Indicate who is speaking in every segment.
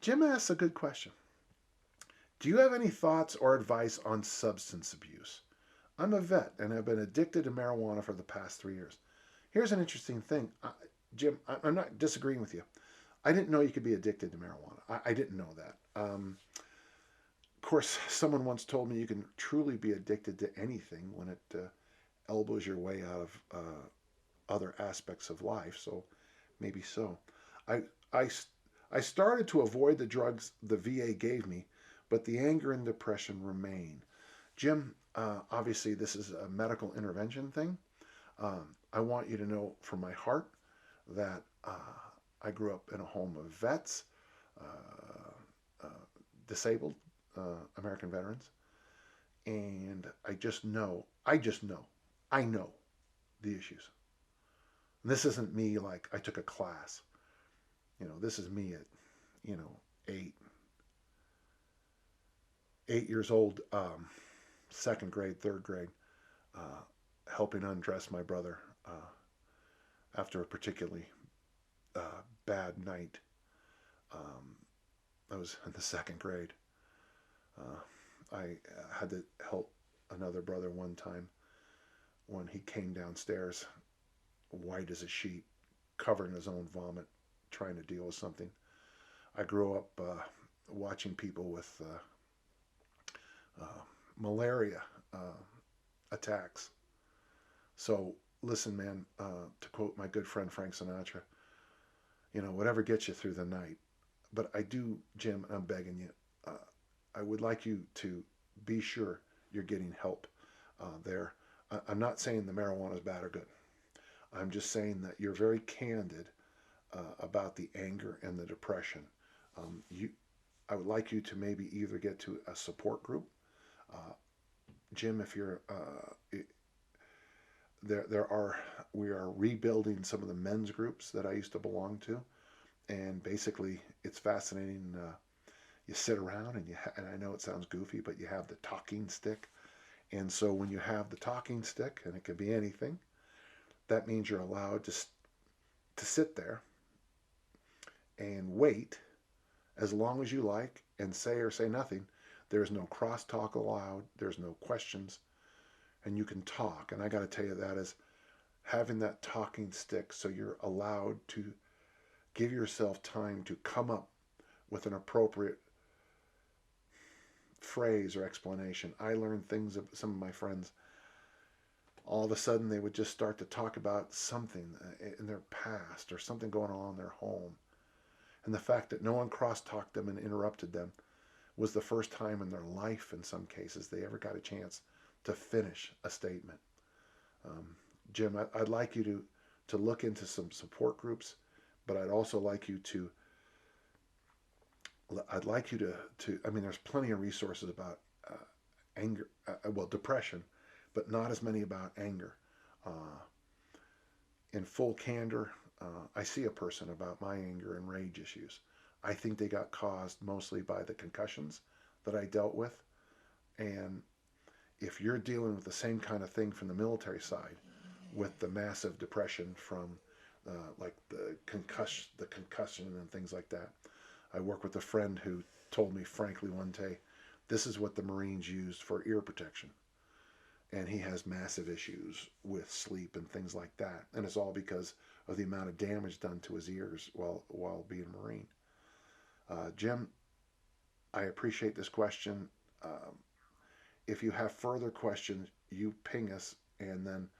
Speaker 1: Jim asks a good question. Do you have any thoughts or advice on substance abuse? I'm a vet and have been addicted to marijuana for the past 3 years. Here's an interesting thing. Jim, I'm not disagreeing with you. I didn't know you could be addicted to marijuana. I didn't know that. Of course, someone once told me you can truly be addicted to anything when it elbows your way out of other aspects of life. So maybe so. I, I, I started to avoid the drugs the VA gave me, but the anger and depression remain. Jim, obviously, this is a medical intervention thing. I want you to know from my heart that I grew up in a home of vets, uh, disabled American veterans, and I know the issues. And this isn't me like I took a class. This is me at, you know, eight, 8 years old, second grade, third grade, uh, helping undress my brother after a particularly bad night. Um, I was in the second grade. I had to help another brother one time when he came downstairs, white as a sheet, covering his own vomit, trying to deal with something. I grew up watching people with uh, malaria attacks. So listen, man, to quote my good friend Frank Sinatra, whatever gets you through the night. But I do, Jim, I'm begging you, I would like you to be sure you're getting help there. I'm not saying the marijuana is bad or good. I'm just saying that you're very candid about the anger and the depression. You, I would like you to maybe either get to a support group. Uh, Jim, if you're we are rebuilding some of the men's groups that I used to belong to, and basically it's fascinating. You sit around and I know it sounds goofy, but you have the talking stick, and so when you have the talking stick, and it can be anything, that means you're allowed to sit there and wait as long as you like and say or say nothing. There's no crosstalk allowed. There's no questions, and you can talk. And I got to tell you, that is having that talking stick, so you're allowed to give yourself time to come up with an appropriate phrase or explanation. I learned things of some of my friends. All of a sudden, they would just start to talk about something in their past or something going on in their home. And the fact that no one cross-talked them and interrupted them was the first time in their life, in some cases, they ever got a chance to finish a statement. Um, Jim, I'd like you to look into some support groups, but I'd also like you to I mean, there's plenty of resources about anger, depression, but not as many about anger. Uh, in full candor, I see a person about my anger and rage issues. I think they got caused mostly by the concussions that I dealt with. And if you're dealing with the same kind of thing from the military side, with the massive depression from like the concussion and things like that, I work with a friend who told me frankly one day, this is what the Marines used for ear protection. And he has massive issues with sleep and things like that. And it's all because of the amount of damage done to his ears while being a Marine. Jim, I appreciate this question. If you have further questions, you ping us, and then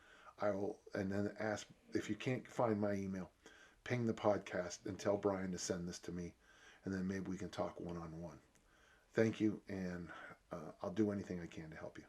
Speaker 1: ask. If you can't find my email, ping the podcast and tell Brian to send this to me, and then maybe we can talk one-on-one. Thank you, and I'll do anything I can to help you.